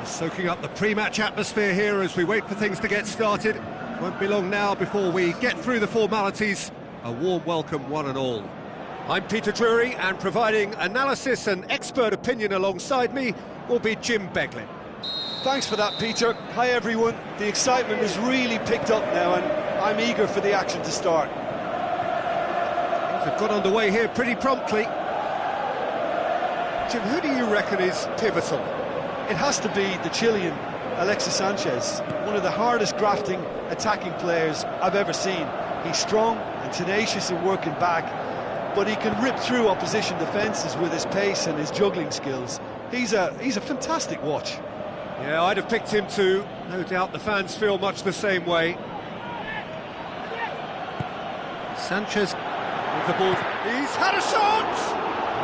Soaking up the pre-match atmosphere here as we wait for things to get started. Won't be long now before we get through the formalities. A warm welcome, one and all. I'm Peter Drury, and providing analysis and expert opinion alongside me will be Jim Beglin. Thanks for that, Peter. Hi, everyone. The excitement has really picked up now, and I'm eager for the action to start. Things have got underway here pretty promptly. Jim, who do you reckon is pivotal? It has to be the Chilean, Alexis Sanchez, one of the hardest grafting attacking players I've ever seen. He's strong and tenacious in working back, but he can rip through opposition defences with his pace and his juggling skills. He's a fantastic watch. Yeah, I'd have picked him too. No doubt the fans feel much the same way. Sanchez with the ball. He's had a shot!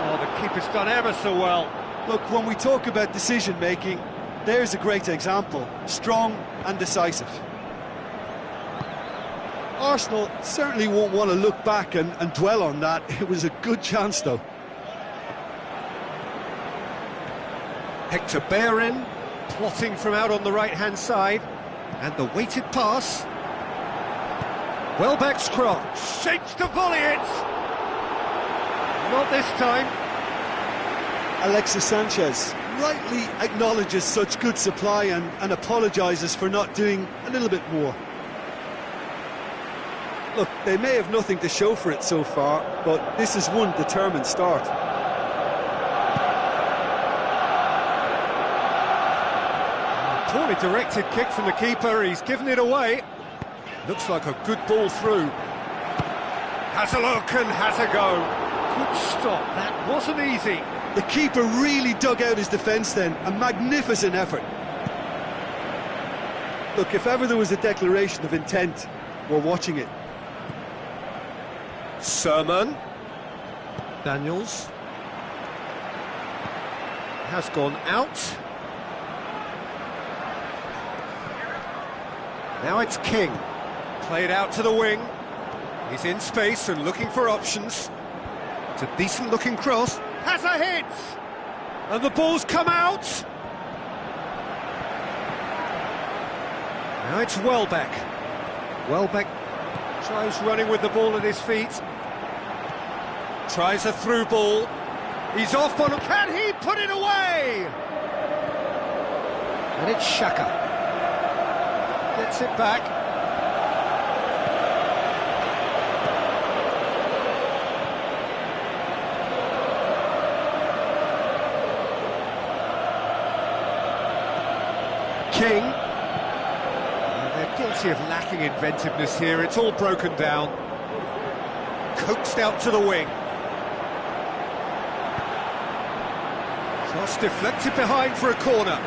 Oh, the keeper's done ever so well. Look, when we talk about decision-making, there's a great example. Strong and decisive. Arsenal certainly won't want to look back and dwell on that. It was a good chance, though. Hector Bellerin, plotting from out on the right-hand side. And the weighted pass. Welbeck's cross. Shapes to volley it! Not this time. Alexis Sanchez rightly acknowledges such good supply and apologises for not doing a little bit more. Look, they may have nothing to show for it so far, but this is one determined start. Poorly directed kick from the keeper, he's given it away. Looks like a good ball through. Has a look and has a go. Good stop, that wasn't easy. The keeper really dug out his defence then, a magnificent effort. Look, if ever there was a declaration of intent, we're watching it. Sermon. Daniels. Has gone out. Now it's King. Played out to the wing. He's in space and looking for options. It's a decent-looking cross. Has a hit! And the ball's come out! Now it's Welbeck. Welbeck tries running with the ball at his feet. Tries a through ball. He's off on... Can he put it away? And it's Xhaka. Gets it back. King. They're guilty of lacking inventiveness here. It's all broken down. Coaxed out to the wing. Cross deflected behind for a corner.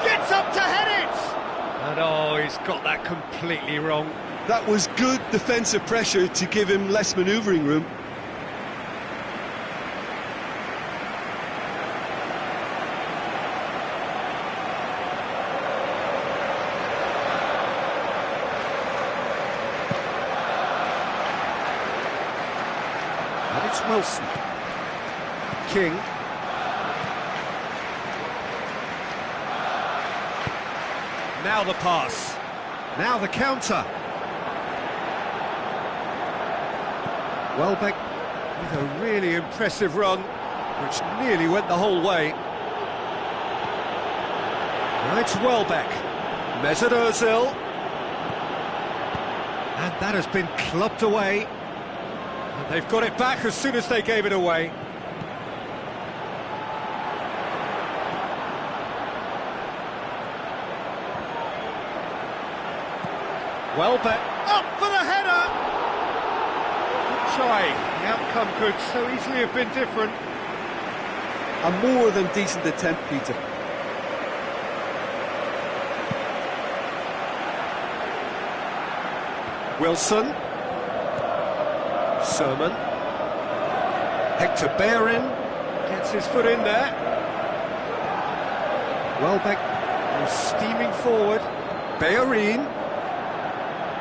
Gets up to head it! And oh, he's got that completely wrong. That was good defensive pressure to give him less manoeuvring room. And it's Wilson. King. Now the pass. Now the counter. Welbeck with a really impressive run, which nearly went the whole way. Now it's Welbeck. Mesut Ozil. And that has been clubbed away. And they've got it back as soon as they gave it away. Welbeck up for the header! Try. The outcome could so easily have been different. A more than decent attempt, Peter. Wilson. Sermon. Hector Bellerin gets his foot in there. Welbeck is steaming forward. Bellerin.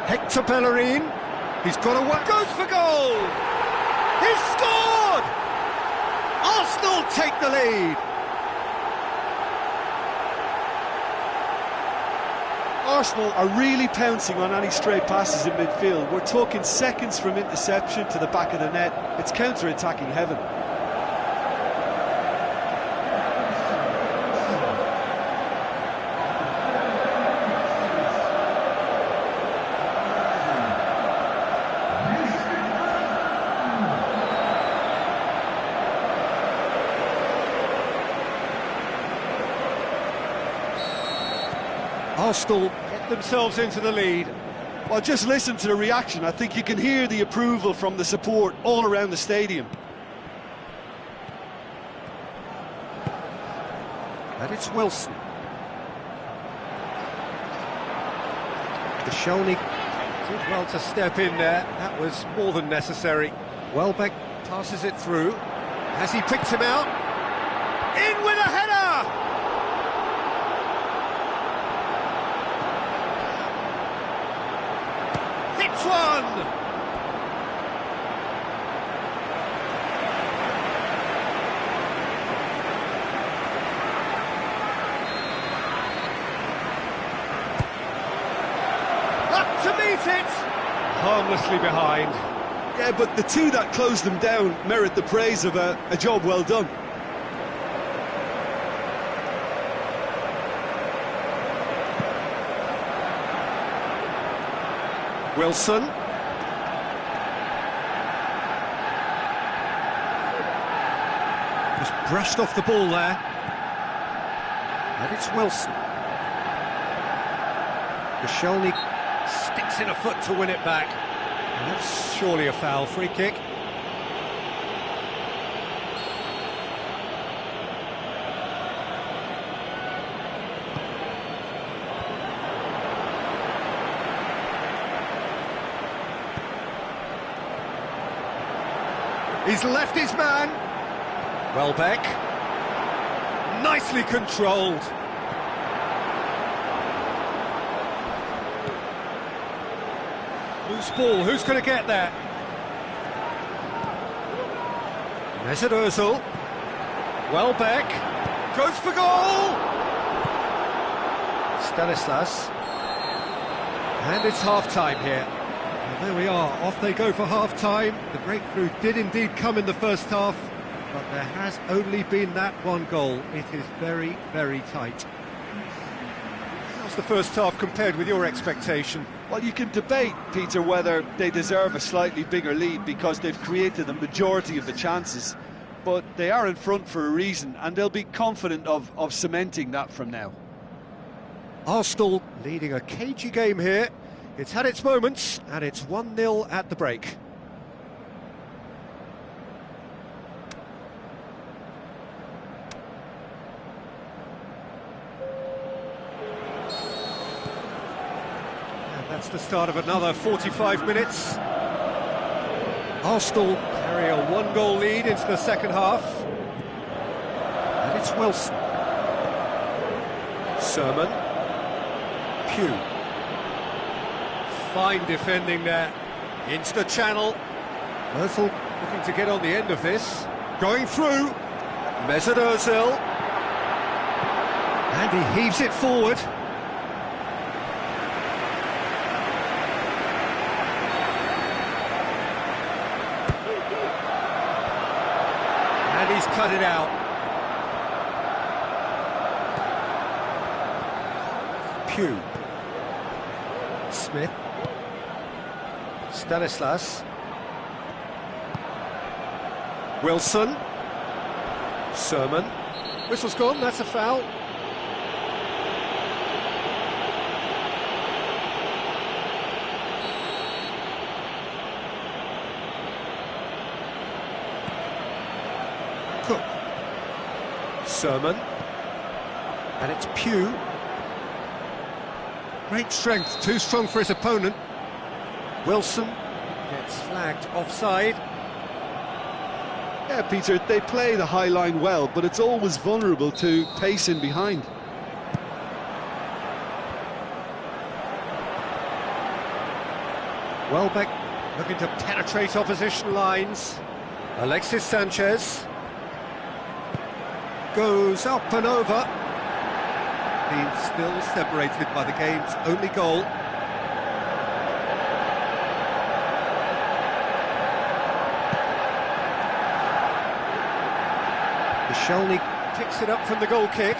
Hector Bellerin. He's got a one. Goes for goal! He's scored! Arsenal take the lead. Arsenal are really pouncing on any stray passes in midfield. We're talking seconds from interception to the back of the net. It's counter-attacking heaven. Arsenal get themselves into the lead. Well, just listen to the reaction. I think you can hear the approval from the support all around the stadium. And it's Wilson. Koscielny did well to step in there. That was more than necessary. Welbeck passes it through. Has he picked him out? In with a header! Hits one! Up to meet it! Harmlessly behind. Yeah, but the two that closed them down merit the praise of a job well done. Wilson. Just brushed off the ball there. And it's Wilson. Koscielny sticks in a foot to win it back. And that's surely a foul. Free kick. He's left his man. Welbeck. Nicely controlled. Loose ball, who's going to get there? Mesut Ozil. Welbeck. Goes for goal! Stanislas. And it's half-time here. Well, there we are, off they go for half-time. The breakthrough did indeed come in the first half, but there has only been that one goal. It is very, very tight. How's the first half compared with your expectation? Well, you can debate, Peter, whether they deserve a slightly bigger lead because they've created the majority of the chances, but they are in front for a reason, and they'll be confident of cementing that from now. Arsenal leading a cagey game here. It's had its moments, and it's 1-0 at the break. And that's the start of another 45 minutes. Arsenal carry a one-goal lead into the second half. And it's Wilson. Sermon. Pugh. Fine defending there. Into the channel. Ozil looking to get on the end of this. Going through. Mesut Ozil. And he heaves it forward. And he's cut it out. Pugh. Smith. Stanislas. Wilson. Sermon. Whistle's gone, that's a foul. Cook. Sermon. And it's Pugh. Great strength, too strong for his opponent. Wilson gets flagged offside. Yeah, Peter, they play the high line well, but it's always vulnerable to pace in behind. Welbeck Looking to penetrate opposition lines. Alexis Sanchez goes up and over. Being still separated by the game's only goal. Koscielny picks it up from the goal kick.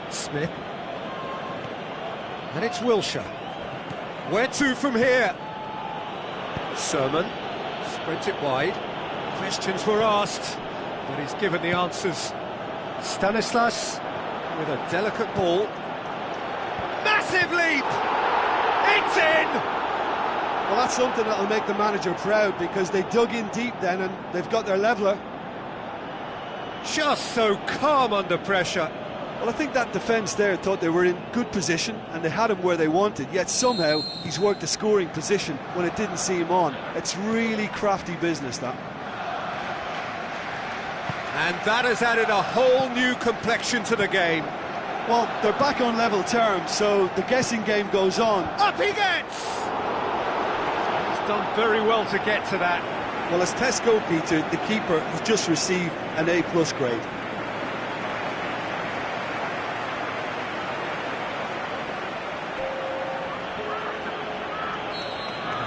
Smith. And it's Wilshere. Where to from here? Sermon spreads it wide. Questions were asked, but he's given the answers. Stanislas with a delicate ball. Massive leap! It's in! Well, that's something that'll make the manager proud, because they dug in deep then and they've got their leveller. Just so calm under pressure. Well, I think that defence there thought they were in good position and they had him where they wanted, yet somehow he's worked a scoring position when it didn't see him on. It's really crafty business, that. And that has added a whole new complexion to the game. Well, they're back on level terms, so the guessing game goes on. Up he gets! He's done very well to get to that. Well, as Tesco, Peter, the keeper has just received an A+ grade.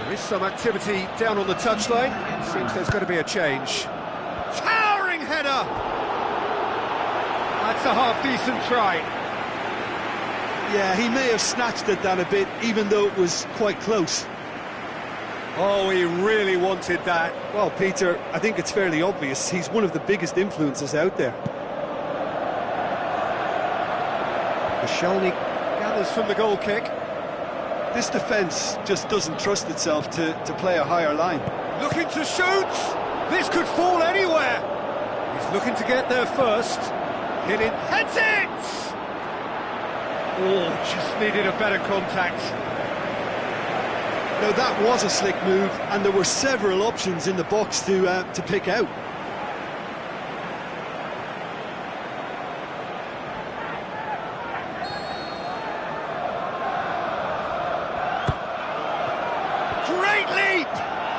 There is some activity down on the touchline. It seems there's going to be a change. Towering header! That's a half-decent try. Yeah, he may have snatched it down a bit, even though it was quite close. Oh, he really wanted that. Well, Peter, I think it's fairly obvious. He's one of the biggest influences out there. Koscielny gathers from the goal kick. This defence just doesn't trust itself to play a higher line. Looking to shoot! This could fall anywhere! He's looking to get there first. Hitting, heads it! Oh, just needed a better contact. Now, that was a slick move, and there were several options in the box to pick out. Great leap!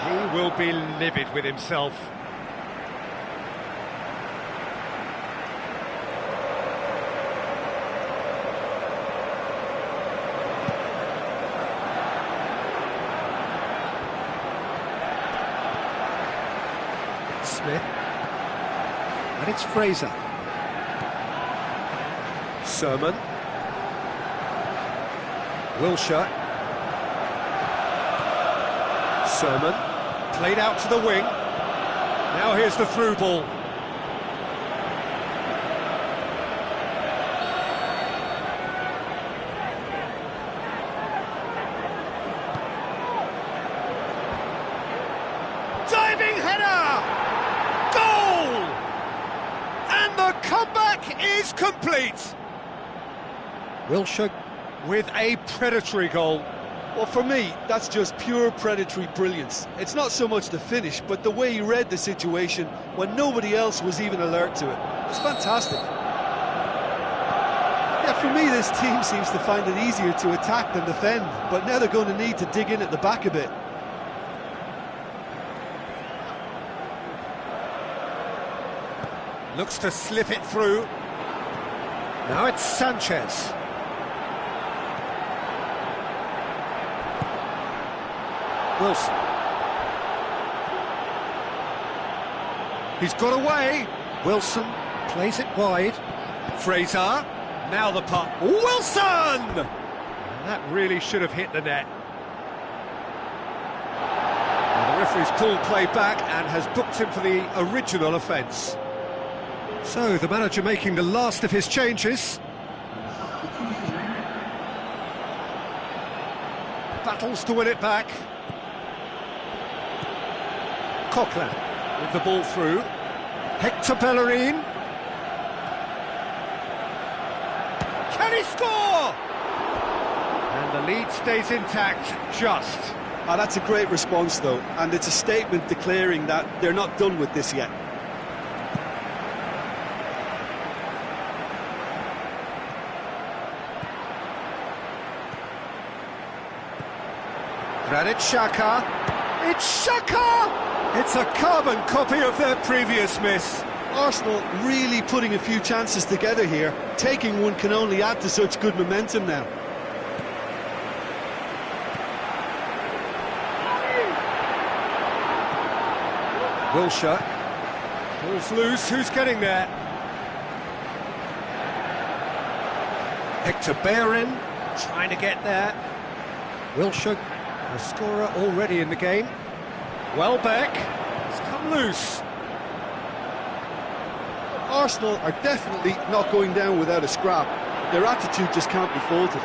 He will be livid with himself. Smith. And it's Fraser. Sermon. Wilshere. Sermon. Played out to the wing. Now here's the through ball. Diving header! Goal! And the comeback is complete. Wilshere with a predatory goal. Well, for me, that's just pure predatory brilliance. It's not so much the finish, but the way he read the situation when nobody else was even alert to it. It's fantastic. Yeah, for me, this team seems to find it easier to attack than defend, but now they're going to need to dig in at the back a bit. Looks to slip it through. Now it's Sanchez. Wilson. He's got away. Wilson plays it wide. Fraser. Now the puck. Wilson! And that really should have hit the net. Well, the referee's pulled play back and has booked him for the original offence. So, the manager making the last of his changes. Battles to win it back. Coquelin with the ball through. Hector Bellerin. Can he score? And the lead stays intact, just. Ah, that's a great response, though, and it's a statement declaring that they're not done with this yet. Granit Xhaka. It's Xhaka! It's a carbon copy of their previous miss. Arsenal really putting a few chances together here. Taking one can only add to such good momentum now. Wilshere. Ball's loose, who's getting there? Hector Bellerin trying to get there. Wilshere, a scorer already in the game. Welbeck, it's come loose. Arsenal are definitely not going down without a scrap. Their attitude just can't be faulted.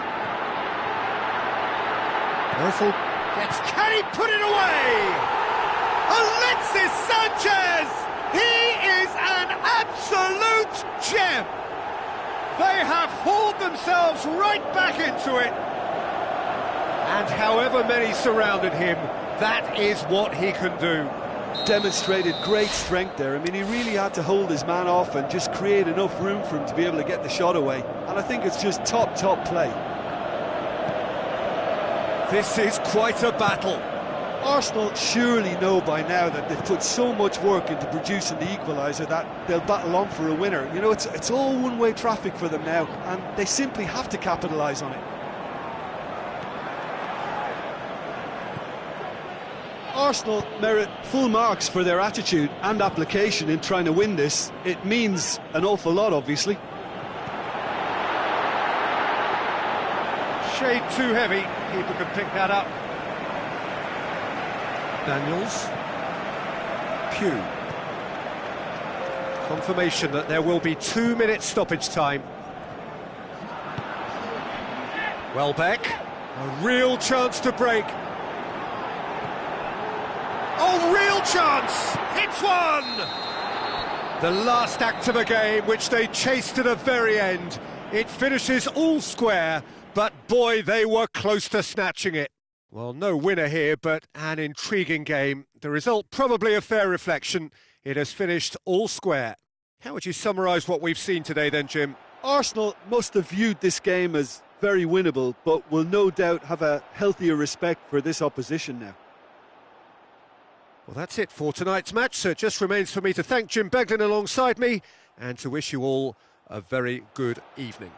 Erfel gets, can he put it away? Alexis Sanchez! He is an absolute gem! They have hauled themselves right back into it. And however many surrounded him, that is what he can do. Demonstrated great strength there. I mean, he really had to hold his man off and just create enough room for him to be able to get the shot away. And I think it's just top play. This is quite a battle. Arsenal surely know by now that they've put so much work into producing the equaliser that they'll battle on for a winner. You know, it's all one-way traffic for them now, and they simply have to capitalise on it. Arsenal merit full marks for their attitude and application in trying to win this. It means an awful lot, obviously. Shade too heavy. Keeper can pick that up. Daniels. Pugh. Confirmation that there will be 2 minutes stoppage time. Welbeck. A real chance to break. Oh, real chance! It's one! The last act of a game which they chased to the very end. It finishes all square, but boy, they were close to snatching it. Well, no winner here, but an intriguing game. The result probably a fair reflection. It has finished all square. How would you summarise what we've seen today then, Jim? Arsenal must have viewed this game as very winnable, but will no doubt have a healthier respect for this opposition now. Well, that's it for tonight's match, so it just remains for me to thank Jim Beglin alongside me and to wish you all a very good evening.